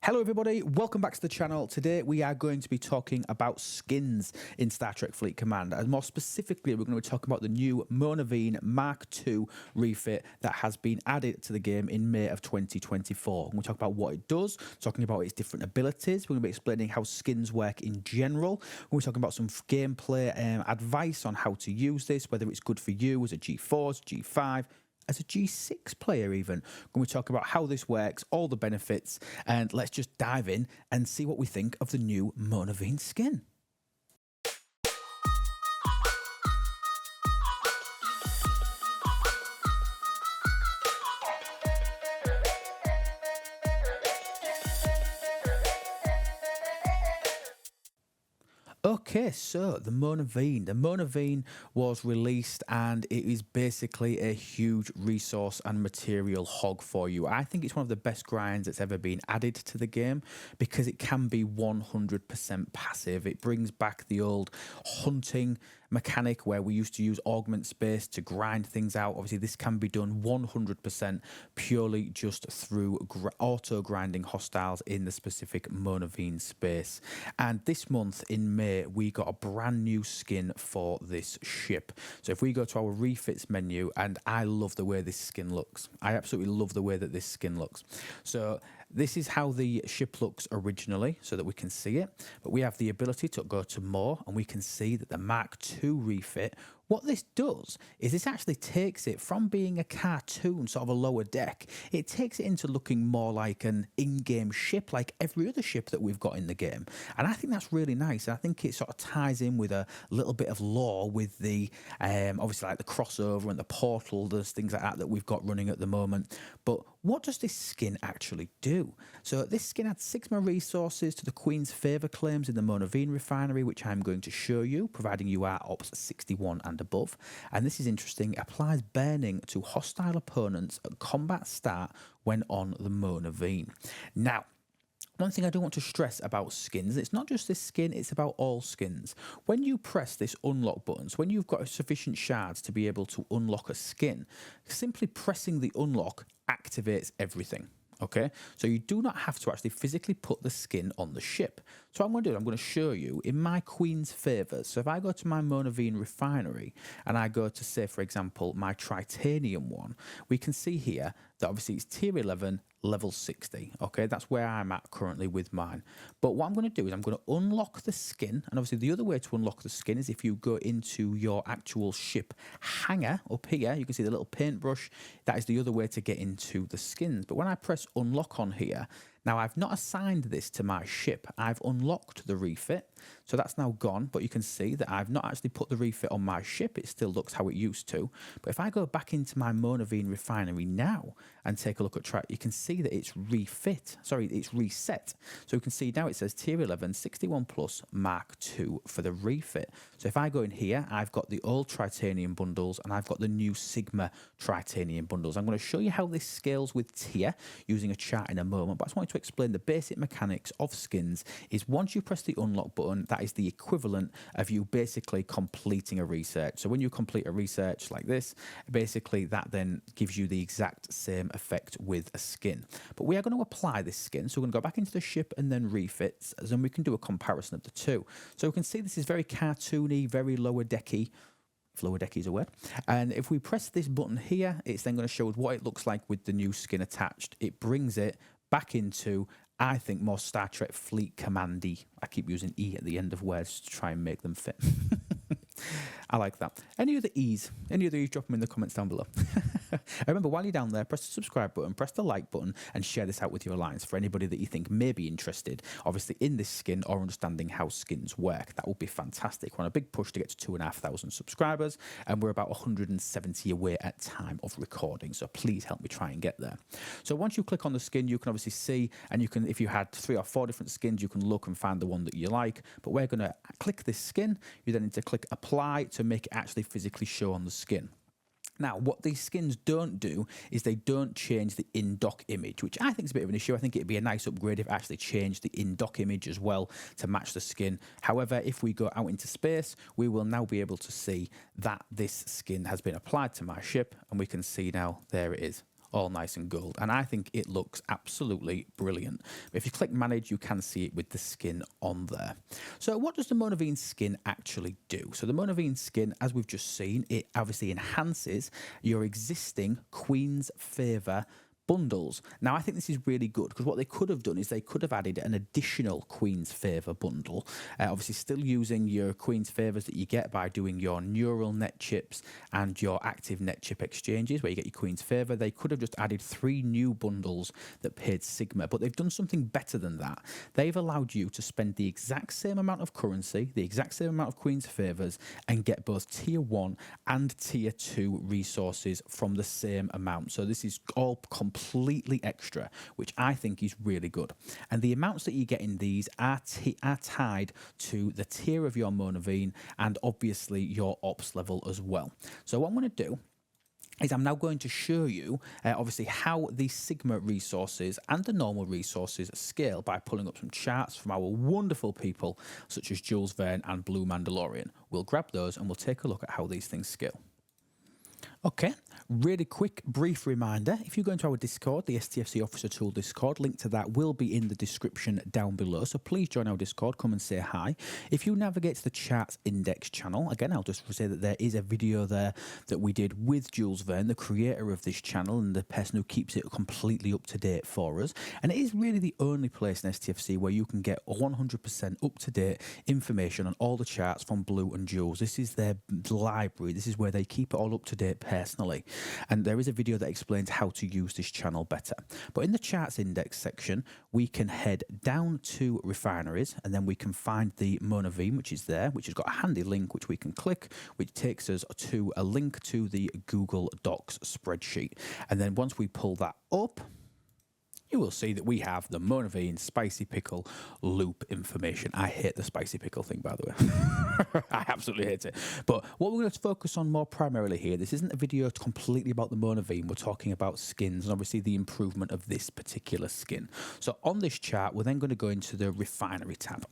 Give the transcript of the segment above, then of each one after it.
Hello everybody, welcome back to the channel. Today we are going to be talking about skins in Star Trek Fleet Command, and more specifically we're going to be talking about the new Monaveen Mark II refit that has been added to the game in May of 2024. We're going to talk about what it does, talking about its different abilities. We're going to be explaining how skins work in general. We're talking about some gameplay advice on how to use this, whether it's good for you as a G4, G5, as a G6 player even. When we talk about how this works, all the benefits, and let's just dive in and see what we think of the new Monaveen skin. Okay, so the Monaveen was released and it is basically a huge resource and material hog for you. I think it's one of the best grinds that's ever been added to the game because it can be 100% passive. It brings back the old hunting mechanic where we used to use augment space to grind things out. Obviously this can be done 100% purely just through auto grinding hostiles in the specific Monaveen space. And this month in May we got a brand new skin for this ship. So if we go to our refits menu, and I love the way this skin looks. I absolutely love the way that this skin looks. So this is how the ship looks originally so that we can see it, but we have the ability to go to more and we can see that the Mark II refit, what this does is this actually takes it from being a cartoon, sort of a lower deck, it takes it into looking more like an in-game ship, like every other ship that we've got in the game. And I think that's really nice. I think it sort of ties in with a little bit of lore with the, obviously like the crossover and the portal, there's things like that we've got running at the moment. But what does this skin actually do? So this skin adds 6 more resources to the Queen's favour claims in the Monaveen Refinery, which I'm going to show you, providing you are Ops 61 and above. And this is interesting. It applies burning to hostile opponents at combat start when on the Monaveen. Now, one thing I do want to stress about skins, it's not just this skin, it's about all skins. When you press this unlock button, so when you've got sufficient shards to be able to unlock a skin, simply pressing the unlock activates everything. Okay, so you do not have to actually physically put the skin on the ship. So what I'm going to do, I'm going to show you in my Queen's favours. So if I go to my Monaveen Refinery and I go to, say, for example, my Tritanium one, we can see here that obviously it's tier 11, level 60. Okay, that's where I'm at currently with mine. But what I'm going to do is I'm going to unlock the skin. And obviously the other way to unlock the skin is if you go into your actual ship hangar up here, you can see the little paintbrush. That is the other way to get into the skins. But when I press unlock on here, now I've not assigned this to my ship. I've unlocked the refit. So that's now gone, but you can see that I've not actually put the refit on my ship. It still looks how it used to. But if I go back into my Monaveen Refinery now and take a look at track, you can see that it's it's reset. So you can see now it says tier 11, 61 plus Mark II for the refit. So if I go in here, I've got the old Tritanium bundles and I've got the new Sigma Tritanium bundles. I'm going to show you how this scales with tier using a chart in a moment, but I just wanted to explain the basic mechanics of skins is once you press the unlock button, that is the equivalent of you basically completing a research. So when you complete a research like this, basically that then gives you the exact same effect with a skin. But we are going to apply this skin. So we're going to go back into the ship and then refits, and then we can do a comparison of the two. So we can see this is very cartoony, very lower decky. If lower decky is a word. And if we press this button here, it's then going to show us what it looks like with the new skin attached. It brings it back into, I think, more Star Trek Fleet Command-y. I keep using E at the end of words to try and make them fit. I like that. Any other E's? Any other E's? Drop them in the comments down below. Remember, while you're down there, press the subscribe button, press the like button, and share this out with your alliance for anybody that you think may be interested, obviously, in this skin or understanding how skins work. That would be fantastic. We're on a big push to get to 2,500 subscribers, and we're about 170 away at time of recording. So please help me try and get there. So once you click on the skin, you can obviously see, and you can, if you had 3 or 4 different skins, you can look and find the one that you like. But we're going to click this skin. You then need to click apply to make it actually physically show on the skin. Now, what these skins don't do is they don't change the in-dock image, which I think is a bit of an issue. I think it'd be a nice upgrade if it actually changed the in-dock image as well to match the skin. However, if we go out into space, we will now be able to see that this skin has been applied to my ship, and we can see now there it is all nice and gold, and I think it looks absolutely brilliant. If you click manage, you can see it with the skin on there. So what does the Monaveen Skin actually do? So the Monaveen Skin, as we've just seen, it obviously enhances your existing Queen's Favour bundles. Now, I think this is really good because what they could have done is they could have added an additional Queen's Favour bundle, obviously still using your Queen's Favours that you get by doing your neural net chips and your active net chip exchanges where you get your Queen's Favour. They could have just added 3 new bundles that paid Sigma, but they've done something better than that. They've allowed you to spend the exact same amount of currency, the exact same amount of Queen's Favours, and get both Tier 1 and Tier 2 resources from the same amount. So this is all completely extra, which I think is really good. And the amounts that you get in these are tied to the tier of your Monaveen and obviously your ops level as well. So what I'm going to do is I'm now going to show you obviously how the Sigma resources and the normal resources scale by pulling up some charts from our wonderful people such as Jules Verne and Blue Mandalorian. We'll grab those and we'll take a look at how these things scale. Okay, really quick, brief reminder. If you go into our Discord, the STFC Officer Tool Discord, link to that will be in the description down below. So please join our Discord, come and say hi. If you navigate to the Charts Index channel, again, I'll just say that there is a video there that we did with Jules Verne, the creator of this channel and the person who keeps it completely up to date for us. And it is really the only place in STFC where you can get 100% up to date information on all the charts from Blue and Jules. This is their library. This is where they keep it all up to date personally, and there is a video that explains how to use this channel better. But in the charts index section, we can head down to refineries, and then we can find the Monaveen, which is there, which has got a handy link which we can click, which takes us to a link to the Google Docs spreadsheet. And then once we pull that up, you will see that we have the Monaveen spicy pickle loop information. I hate the spicy pickle thing, by the way. I absolutely hate it. But what we're going to focus on more primarily here, this isn't a video completely about the Monaveen. We're talking about skins and obviously the improvement of this particular skin. So on this chart, we're then going to go into the Refinery tab.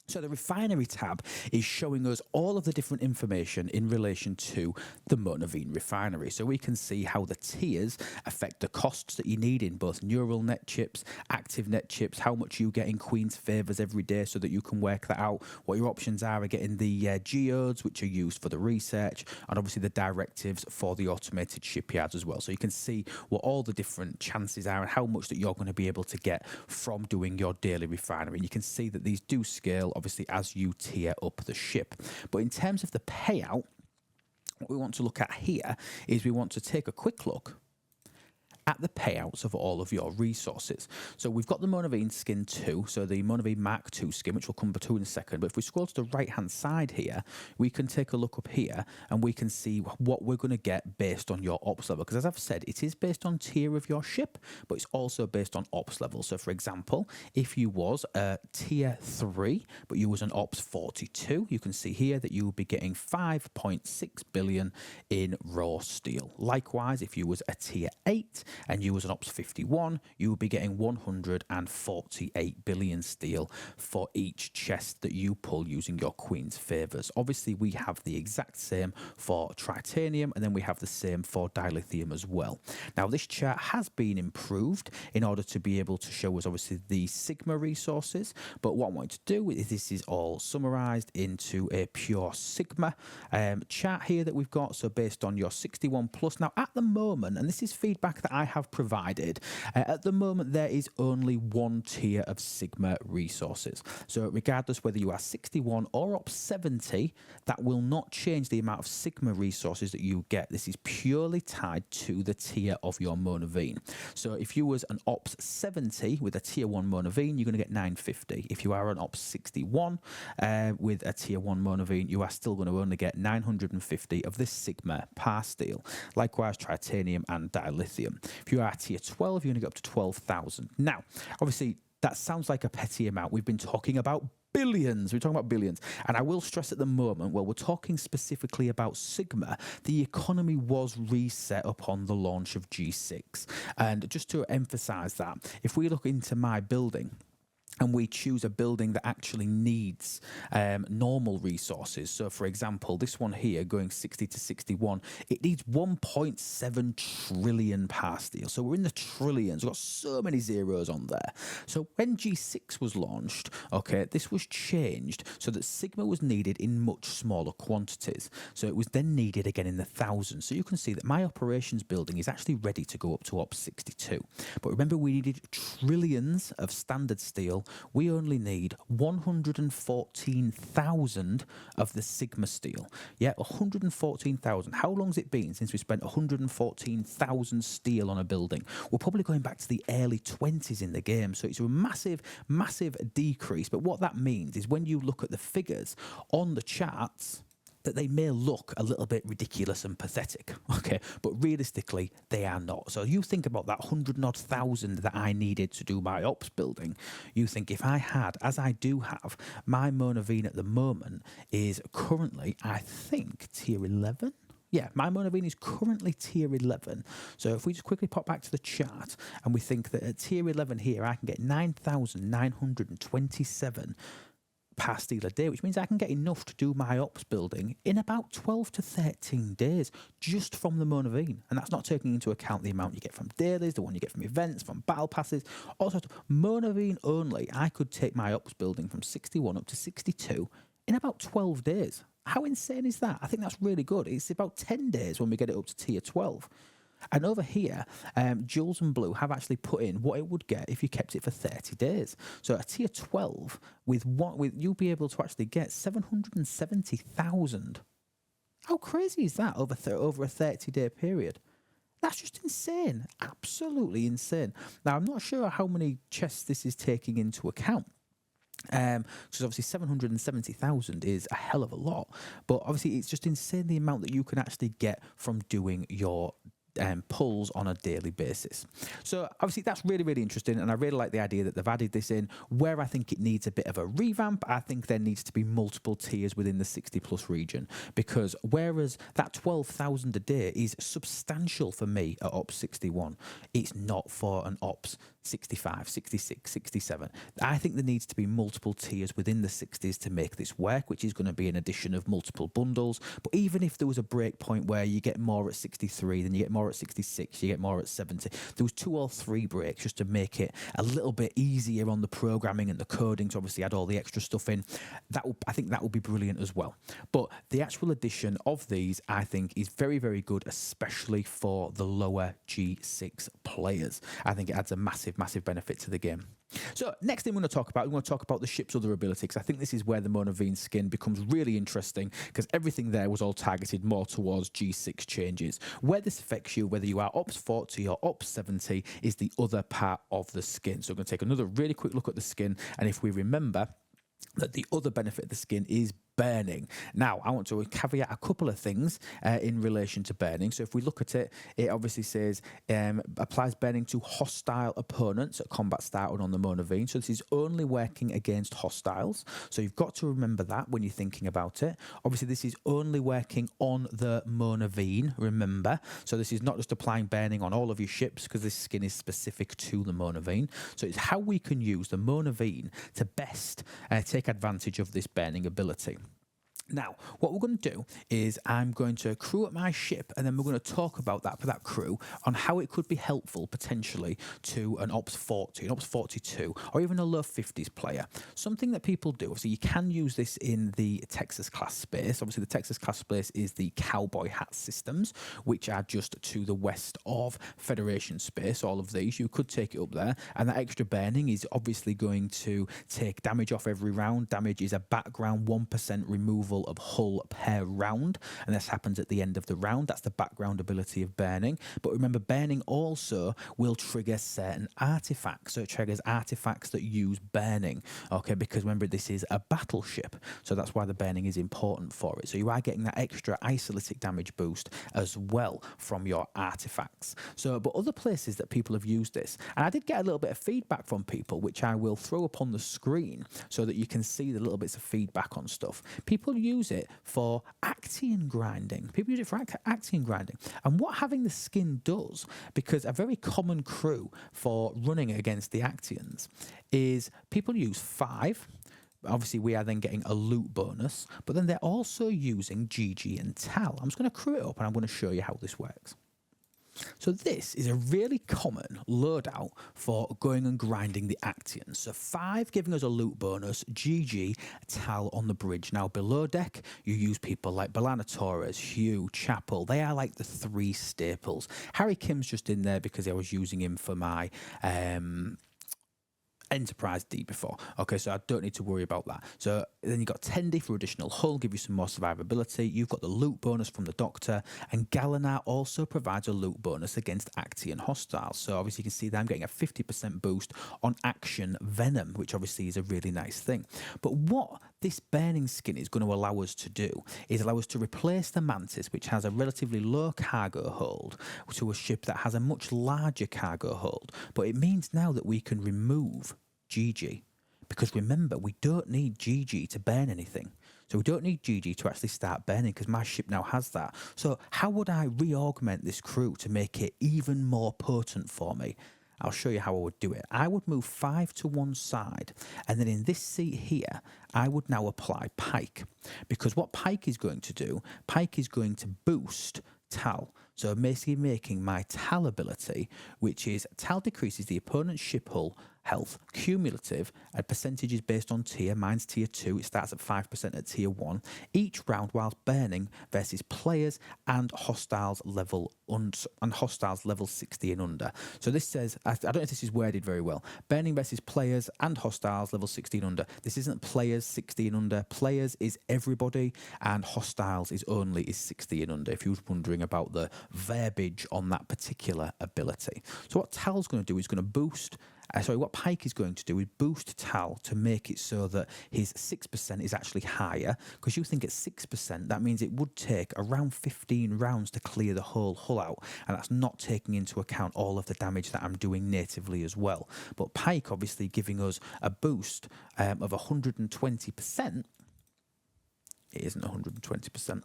So the Refinery tab is showing us all of the different information in relation to the Monaveen Refinery. So we can see how the tiers affect the costs that you need in both neural net chips, active net chips, how much you get in Queen's Favours every day so that you can work that out, what your options are getting the geodes, which are used for the research, and obviously the directives for the automated shipyards as well. So you can see what all the different chances are and how much that you're going to be able to get from doing your daily refinery. And you can see that these do scale obviously as you tier up the ship. But in terms of the payout, what we want to look at here is we want to take a quick look at the payouts of all of your resources. So we've got the Monaveen Skin 2, so the Monaveen Mk II skin, which we'll come to in a second. But if we scroll to the right-hand side here, we can take a look up here and we can see what we're going to get based on your ops level. Because as I've said, it is based on tier of your ship, but it's also based on ops level. So for example, if you was a tier 3, but you was an ops 42, you can see here that you will be getting 5.6 billion in raw steel. Likewise, if you was a tier 8, and you as an Ops 51, you will be getting 148 billion steel for each chest that you pull using your Queen's Favours. Obviously, we have the exact same for titanium, and then we have the same for dilithium as well. Now, this chart has been improved in order to be able to show us, obviously, the Sigma resources, but what I want to do is this is all summarised into a pure Sigma chart here that we've got, so based on your 61 plus. Now, at the moment, and this is feedback that I have provided, at the moment there is only one tier of Sigma resources. So regardless whether you are 61 or Ops 70, that will not change the amount of Sigma resources that you get. This is purely tied to the tier of your Monaveen. So if you was an Ops 70 with a tier 1 Monaveen, you're going to get 950. If you are an Ops 61 with a tier 1 Monaveen, you are still going to only get 950 of this Sigma par steel. Likewise, titanium and dilithium. If you are tier 12, you're going to get up to 12,000. Now, obviously, that sounds like a petty amount. We've been talking about billions. We're talking about billions. And I will stress at the moment, well, we're talking specifically about Sigma. The economy was reset upon the launch of G6. And just to emphasize that, if we look into my building, and we choose a building that actually needs normal resources. So, for example, this one here going 60 to 61, it needs 1.7 trillion power steel. So we're in the trillions. We've got so many zeros on there. So when G6 was launched, okay, this was changed so that Sigma was needed in much smaller quantities. So it was then needed again in the thousands. So you can see that my operations building is actually ready to go up to Ops 62. But remember, we needed trillions of standard steel. We only need 114,000 of the Sigma steel. Yeah, 114,000. How long's it been since we spent 114,000 steel on a building? We're probably going back to the early 20s in the game. So it's a massive, massive decrease. But what that means is when you look at the figures on the charts, that they may look a little bit ridiculous and pathetic, okay, but realistically they are not. So you think about that 100-odd thousand that I needed to do my ops building. You think if I had, as I do have, my Monaveen at the moment is currently, I think, tier 11. Yeah, my Monaveen is currently tier 11. So if we just quickly pop back to the chart and we think that at tier 11 here, I can get 9,927 per steel a day, which means I can get enough to do my ops building in about 12 to 13 days just from the Monaveen. And that's not taking into account the amount you get from dailies, the one you get from events, from battle passes, all sorts of Monaveen only. I could take my ops building from 61 up to 62 in about 12 days. How insane is that? I think that's really good. It's about 10 days when we get it up to tier 12. And over here, Jules and Blue have actually put in what it would get if you kept it for 30 days. So a tier 12 with you'll be able to actually get 770,000. How crazy is that over a 30-day period? That's just insane. Absolutely insane. Now, I'm not sure how many chests this is taking into account. Because obviously 770,000 is a hell of a lot. But obviously it's just insane the amount that you can actually get from doing your pulls on a daily basis. So obviously that's really, really interesting, and I really like the idea that they've added this in. Where I think it needs a bit of a revamp, I think there needs to be multiple tiers within the 60 plus region, because whereas that 12,000 a day is substantial for me at Ops 61, it's not for an Ops 65, 66, 67. I think there needs to be multiple tiers within the 60s to make this work, which is going to be an addition of multiple bundles. But even if there was a break point where you get more at 63, then you get more at 66, you get more at 70, there was 2 or 3 breaks just to make it a little bit easier on the programming and the coding to obviously add all the extra stuff in. I think that will be brilliant as well. But the actual addition of these, I think, is very, very good, especially for the lower G6 players. I think it adds a massive benefit to the game. So next thing we're going to talk about the ship's other ability, because I think this is where the Monaveen skin becomes really interesting, because everything there was all targeted more towards G6 changes. Where this affects you, whether you are Ops 40 or Ops 70, is the other part of the skin. So we're going to take another really quick look at the skin, and if we remember that the other benefit of the skin is burning. Now, I want to caveat a couple of things in relation to burning. So if we look at it, it obviously says applies burning to hostile opponents at combat started on the Monaveen. So this is only working against hostiles. So you've got to remember that when you're thinking about it. Obviously, this is only working on the Monaveen, remember. So this is not just applying burning on all of your ships, because this skin is specific to the Monaveen. So it's how we can use the Monaveen to best take advantage of this burning ability. Now, what we're going to do is I'm going to crew up my ship, and then we're going to talk about that for that crew on how it could be helpful potentially to an Ops 40, an Ops 42, or even a low 50s player. Something that people do, obviously you can use this in the Texas class space. Obviously the Texas class space is the cowboy hat systems, which are just to the west of Federation space. All of these, you could take it up there, and that extra burning is obviously going to take damage off every round. Damage is a background 1% removal of hull per round, and this happens at the end of the round. That's the background ability of burning. But remember, burning also will trigger certain artifacts, so it triggers artifacts that use burning, okay, because remember, this is a battleship, so that's why the burning is important for it. So you are getting that extra isolytic damage boost as well from your artifacts. So, but other places that people have used this, and I did get a little bit of feedback from people, which I will throw up on the screen so that you can see the little bits of feedback on stuff. People use use it for Action grinding. People use it for Action grinding. And what having the skin does, because a very common crew for running against the Actions is people use 5. Obviously, we are then getting a loot bonus, but then they're also using GG and Tal. I'm just going to crew it up and I'm going to show you how this works. So this is a really common loadout for going and grinding the Actions. So 5 giving us a loot bonus, GG, Tal on the bridge. Now below deck, you use people like Balana Torres, Hugh, Chappell. They are like the 3 staples. Harry Kim's just in there because I was using him for my Enterprise D before. Okay, so I don't need to worry about that. So then you've got Tendi for additional hull, give you some more survivability. You've got the loot bonus from the Doctor, and Galanar also provides a loot bonus against Actian hostiles. So obviously you can see that I'm getting a 50% boost on Action Venom, which obviously is a really nice thing. But what this burning skin is going to allow us to do is allow us to replace the Mantis, which has a relatively low cargo hold, to a ship that has a much larger cargo hold. But it means now that we can remove GG, because remember, we don't need GG to burn anything. So we don't need GG to actually start burning because my ship now has that. So how would I re-augment this crew to make it even more potent for me? I'll show you how I would do it. I would move 5 to one side, and then in this seat here, I would now apply Pike. Because what Pike is going to do, Pike is going to boost Tal. So basically making my Tal ability, which is Tal decreases the opponent's ship hull health cumulative at percentages based on tier. Mine's tier 2. It starts at 5% at tier 1 each round whilst burning versus players and hostiles level 60 and under. So this says, I don't know if this is worded very well, burning versus players and hostiles level 60 and under. This isn't players 60 and under. Players is everybody, and hostiles is 60 and under, if you was wondering about the verbiage on that particular ability. So what Tal's going to do is going to boost what Pike is going to do is boost Tal to make it so that his 6% is actually higher, because you think at 6%, that means it would take around 15 rounds to clear the whole hull out, and that's not taking into account all of the damage that I'm doing natively as well. But Pike obviously giving us a boost of 120%. It isn't 120%.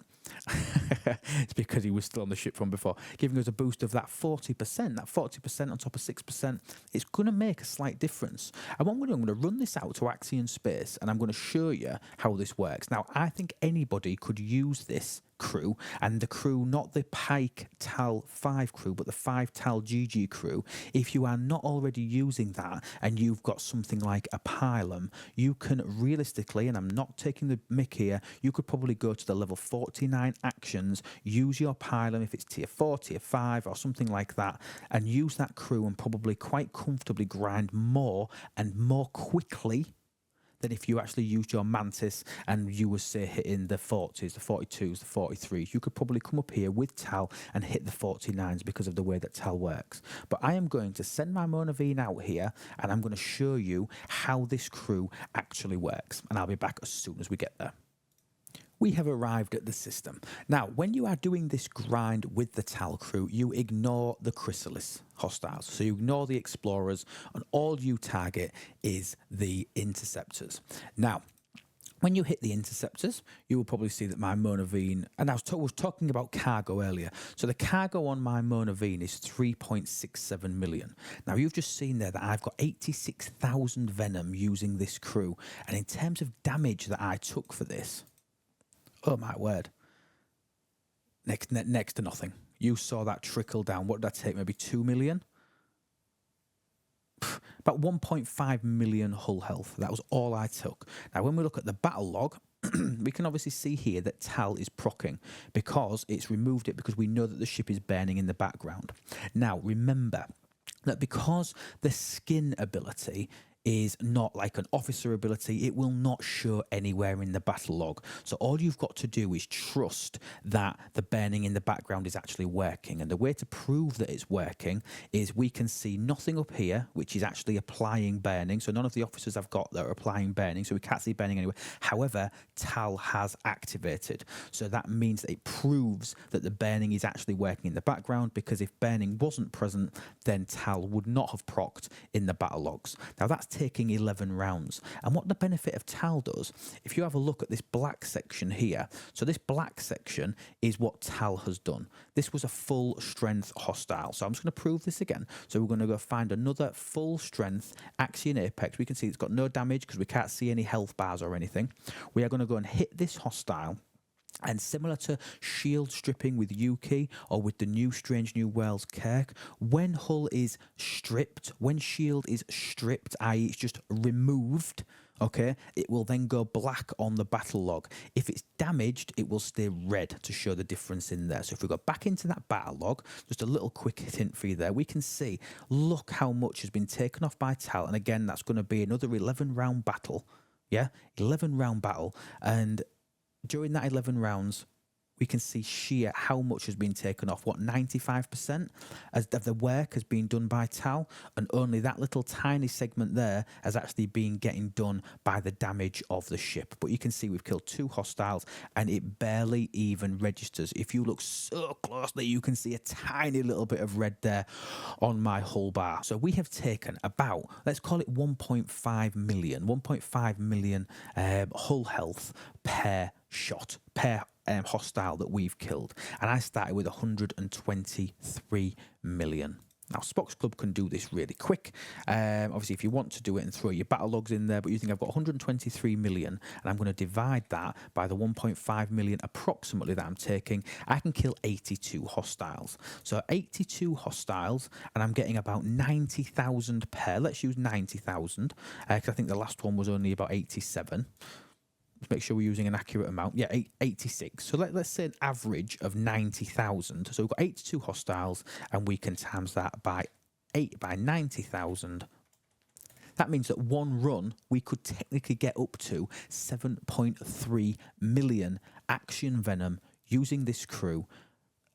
It's because he was still on the ship from before, giving us a boost of that 40%. That 40% on top of 6%, it's going to make a slight difference. And what I'm going to run this out to Axion Space, and I'm going to show you how this works. Now, I think anybody could use this crew, and the crew, not the Pike Tal 5 crew, but the 5 Tal GG crew. If you are not already using that and you've got something like a pylum, you can realistically, and I'm not taking the mick here, you could probably go to the level 49 actions, use your pylum if it's tier 4, tier 5 or something like that, and use that crew and probably quite comfortably grind more and more quickly than if you actually used your Mantis and you were, say, hitting the 40s, the 42s, the 43s. You could probably come up here with Tal and hit the 49s because of the way that Tal works. But I am going to send my Monaveen out here, and I'm going to show you how this crew actually works. And I'll be back as soon as we get there. We have arrived at the system. Now, when you are doing this grind with the Tal crew, you ignore the Chrysalis hostiles. So you ignore the Explorers, and all you target is the Interceptors. Now, when you hit the Interceptors, you will probably see that my Monaveen, and I was talking about cargo earlier, so the cargo on my Monaveen is 3.67 million. Now, you've just seen there that I've got 86,000 Venom using this crew, and in terms of damage that I took for this, oh my word, next to nothing. You saw that trickle down. What did that take? Maybe 2 million? About 1.5 million hull health. That was all I took. Now, when we look at the battle log, we can obviously see here that Tal is proccing because it's removed it because we know that the ship is burning in the background. Now, remember that because the skin ability is not like an officer ability, it will not show anywhere in the battle log. So all you've got to do is trust that the burning in the background is actually working. And the way to prove that it's working is we can see nothing up here, which is actually applying burning. So none of the officers I've got that are applying burning, so we can't see burning anywhere. However, Tal has activated. So that means that it proves that the burning is actually working in the background, because if burning wasn't present, then Tal would not have procced in the battle logs. Now that's taking 11 rounds. And what the benefit of TAL does, if you have a look at this black section here, so this black section is what TAL has done. This was a full strength hostile. So I'm just going to prove this again. So we're going to go find another full strength Axion Apex. We can see it's got no damage because we can't see any health bars or anything. We are going to go and hit this hostile. And similar to shield stripping with Yuki or with the new Strange New Worlds Kirk, when hull is stripped, when shield is stripped, i.e. it's just removed, okay, it will then go black on the battle log. If it's damaged, it will stay red to show the difference in there. So if we go back into that battle log, just a little quick hint for you there, we can see, look how much has been taken off by TAL. And again, that's going to be another 11-round battle. Yeah, 11-round battle. And during that 11 rounds, we can see sheer how much has been taken off. What, 95% of the work has been done by TAL, and only that little tiny segment there has actually been getting done by the damage of the ship. But you can see we've killed 2 hostiles, and it barely even registers. If you look so closely, you can see a tiny little bit of red there on my hull bar. So we have taken about, let's call it 1.5 million hull health per shot, per hostile that we've killed, and I started with 123 million. Now, Spock's Club can do this really quick. Obviously, if you want to do it and throw your battle logs in there, but you think I've got 123 million, and I'm going to divide that by the 1.5 million approximately that I'm taking, I can kill 82 hostiles. So 82 hostiles, and I'm getting about 90,000 per. Let's use 90,000, because I think the last one was only about 87. Let's make sure we're using an accurate amount. Yeah, 86. So let's say an average of 90,000. So we've got 82 hostiles, and we can times that by 90,000. That means that one run, we could technically get up to 7.3 million Axion Venom using this crew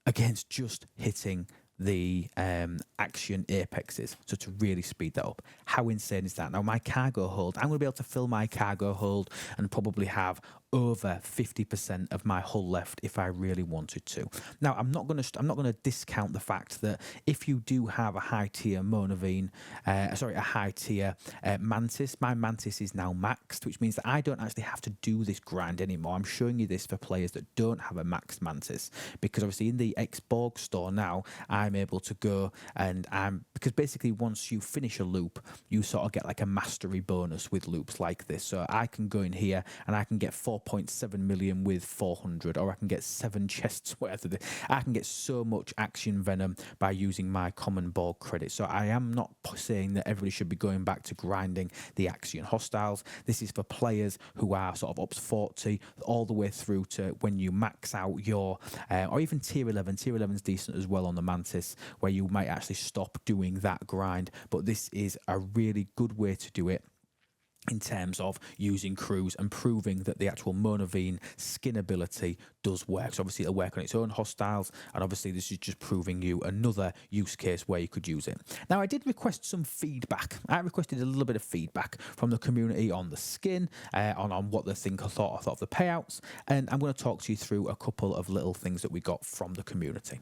against just hitting the Axion Apexes, so to really speed that up. How insane is that? Now, my cargo hold, I'm going to be able to fill my cargo hold and probably have over 50% of my hull left if I really wanted to. Now, I'm not going to discount the fact that if you do have a high tier Monaveen, a high tier Mantis, my Mantis is now maxed, which means that I don't actually have to do this grind anymore. I'm showing you this for players that don't have a maxed Mantis, because obviously in the Xborg store now, I'm able to go and because basically once you finish a loop, you sort of get like a mastery bonus with loops like this. So I can go in here and I can get 4.7 million with 400, or I can get 7 chests, whatever. I can get so much Axion Venom by using my common Borg credit. So I am not saying that everybody should be going back to grinding the Axion hostiles. This is for players who are sort of Ops 40 all the way through to when you max out your, or even tier 11. Tier 11 is decent as well on the Mantis, where you might actually stop doing that grind. But this is a really good way to do it in terms of using crews and proving that the actual Monaveen skin ability does work. So obviously it'll work on its own hostiles, and obviously this is just proving you another use case where you could use it. Now, I did request some feedback. I requested a little bit of feedback from the community on the skin, on what they think I thought of the payouts, and I'm going to talk to you through a couple of little things that we got from the community.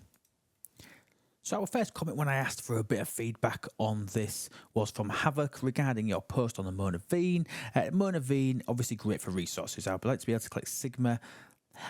So our first comment when I asked for a bit of feedback on this was from Havoc regarding your post on the Monaveen. Monaveen, obviously great for resources. I would like to be able to collect Sigma.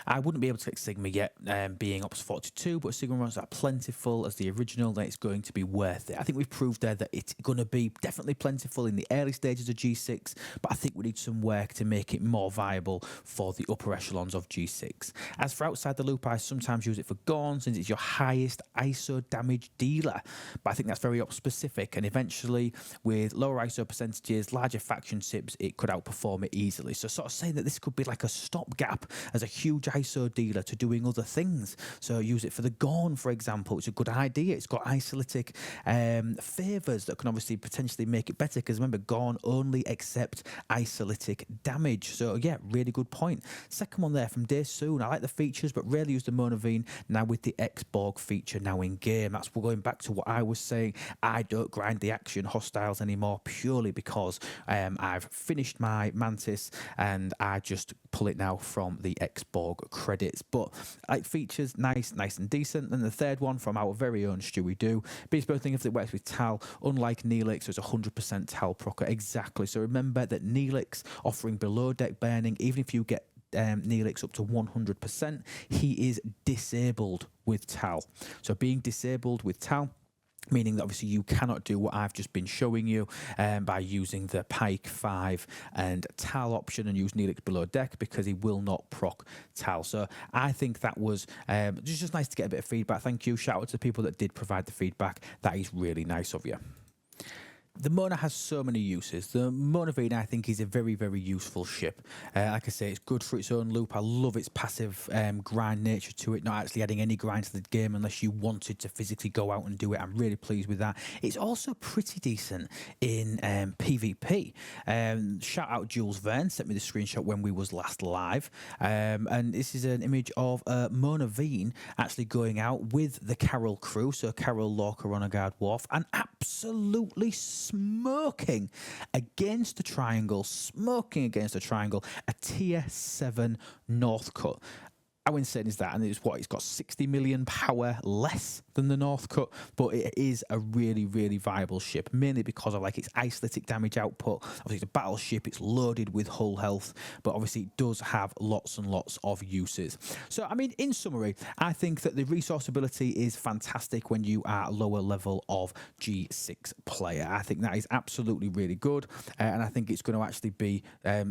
I wouldn't be able to click Sigma yet, being Ops 42, but Sigma runs are plentiful as the original, then it's going to be worth it. I think we've proved there that it's going to be definitely plentiful in the early stages of G6, but I think we need some work to make it more viable for the upper echelons of G6. As for outside the loop, I sometimes use it for Gorn, since it's your highest ISO damage dealer, but I think that's very Ops specific, and eventually with lower ISO percentages, larger faction sips, it could outperform it easily. So sort of saying that this could be like a stopgap as a huge ISO dealer to doing other things. So use it for the Gorn, for example. It's a good idea. It's got isolytic favors that can obviously potentially make it better, because remember, Gorn only accept isolytic damage. So yeah, really good point. Second one there from Day Soon. I like the features, but rarely use the Monaveen now with the Xborg feature now in game. That's going back to what I was saying. I don't grind the Axion hostiles anymore purely because I've finished my Mantis and I just pull it now from the Xborg hog credits, but like features nice and decent. And the third one from our very own Stewie Doo, bespoke thing if it works with tal, unlike Neelix, so it's 100% tal procker. Exactly. So remember that Neelix offering below deck burning, even if you get Neelix up to 100%, he is disabled with tal. So being disabled with tal, meaning that obviously you cannot do what I've just been showing you by using the Pike 5 and tal option and use Neelix below deck, because he will not proc tal. So I think that was just nice to get a bit of feedback. Thank you. Shout out to the people that did provide the feedback. That is really nice of you. The Mona has so many uses. The Monaveen, I think, is a very, very useful ship. Like I say, it's good for its own loop. I love its passive grind nature to it, not actually adding any grind to the game unless you wanted to physically go out and do it. I'm really pleased with that. It's also pretty decent in PvP. Shout out Jules Verne, sent me the screenshot when we was last live. And this is an image of Monaveen actually going out with the Carol crew, so Carol, Lorca, Ronagard, Worf, and absolutely smoking against the triangle, a tier 7 Northcut. How insane is that? And it's what, it's got 60 million power less than the Northcut, but it is a really, really viable ship, mainly because of like its isolytic damage output. Obviously it's a battleship, it's loaded with hull health, but obviously it does have lots and lots of uses. So I mean, in summary, I think that the resource ability is fantastic when you are a lower level of G6 player. I think that is absolutely really good, and I think it's going to actually be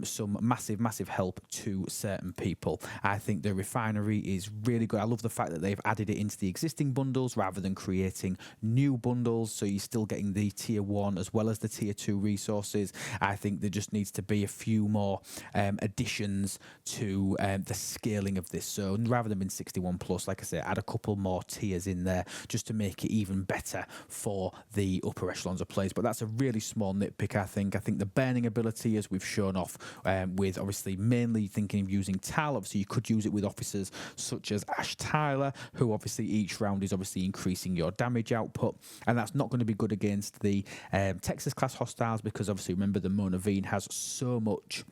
some massive help to certain people. I think the Refinery is really good. I love the fact that they've added it into the existing bundles rather than creating new bundles, so you're still getting the tier 1 as well as the tier 2 resources. I think there just needs to be a few more additions to the scaling of this. So rather than being 61 plus, like I said, add a couple more tiers in there just to make it even better for the upper echelons of players. But that's a really small nitpick, I think. I think the burning ability, as we've shown off with obviously mainly thinking of using tal, obviously you could use it with officers such as Ash Tyler, who obviously each round is obviously increasing your damage output, and that's not going to be good against the Texas class hostiles, because obviously remember the Monaveen has so much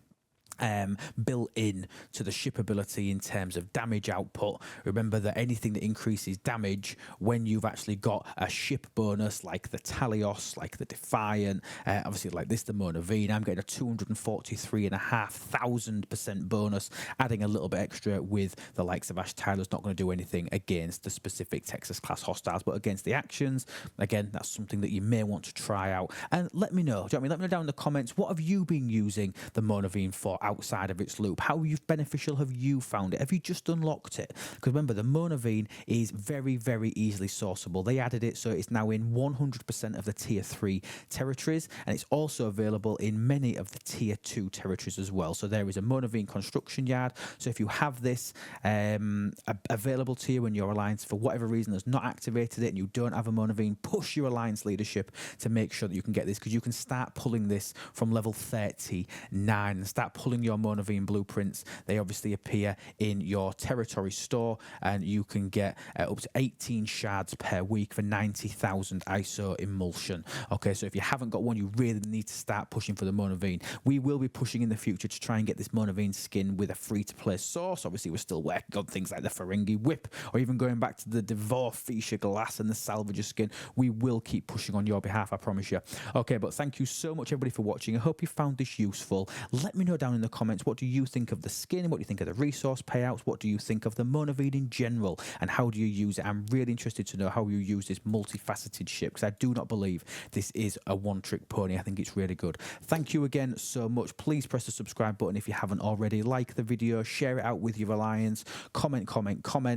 built in to the ship ability in terms of damage output. Remember that anything that increases damage, when you've actually got a ship bonus like the Talios, like the Defiant, obviously like this, the Monaveen, I'm getting a 243,500% bonus. Adding a little bit extra with the likes of Ash Tyler's not going to do anything against the specific Texas class hostiles, but against the actions, again, that's something that you may want to try out. And let me know, do you know what I mean? Let me know down in the comments, what have you been using the Monaveen for outside of its loop? How beneficial have you found it? Have you just unlocked it? Because remember, the Monaveen is very, very easily sourceable. They added it, so it's now in 100% of the tier 3 territories, and it's also available in many of the tier 2 territories as well. So there is a Monaveen construction yard. So if you have this available to you and your alliance for whatever reason has not activated it and you don't have a Monaveen, push your alliance leadership to make sure that you can get this, because you can start pulling this from level 39 and start pulling your Monaveen blueprints. They obviously appear in your territory store, and you can get up to 18 shards per week for 90,000 ISO emulsion. Okay, so if you haven't got one, you really need to start pushing for the Monaveen. We will be pushing in the future to try and get this Monaveen skin with a free-to-play source. Obviously, we're still working on things like the Ferengi Whip, or even going back to the Devore Fisher Glass and the Salvager skin. We will keep pushing on your behalf, I promise you. Okay, but thank you so much, everybody, for watching. I hope you found this useful. Let me know down in the comments, what do you think of the skin? What do you think of the resource payouts? What do you think of the Monaveen in general? And how do you use it? I'm really interested to know how you use this multifaceted ship, because I do not believe this is a one-trick pony. I think it's really good. Thank you again so much. Please press the subscribe button if you haven't already. Like the video, share it out with your alliance, comment.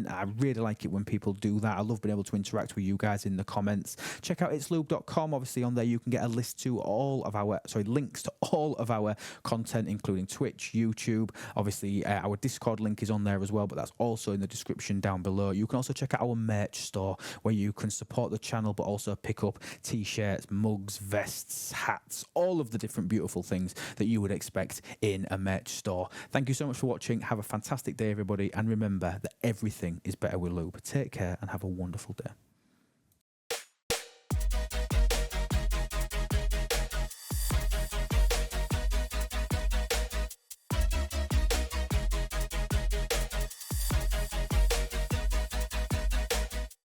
I really like it when people do that. I love being able to interact with you guys in the comments. Check out itslube.com. Obviously on there you can get a list to all of our, links to all of our content, including Twitch, YouTube. Obviously our Discord link is on there as well, but that's also in the description down below. You can also check out our merch store, where you can support the channel but also pick up t-shirts, mugs, vests, hats, all of the different beautiful things that you would expect in a merch store. Thank you so much for watching. Have a fantastic day, everybody, and remember that everything is better with lube. Take care and have a wonderful day.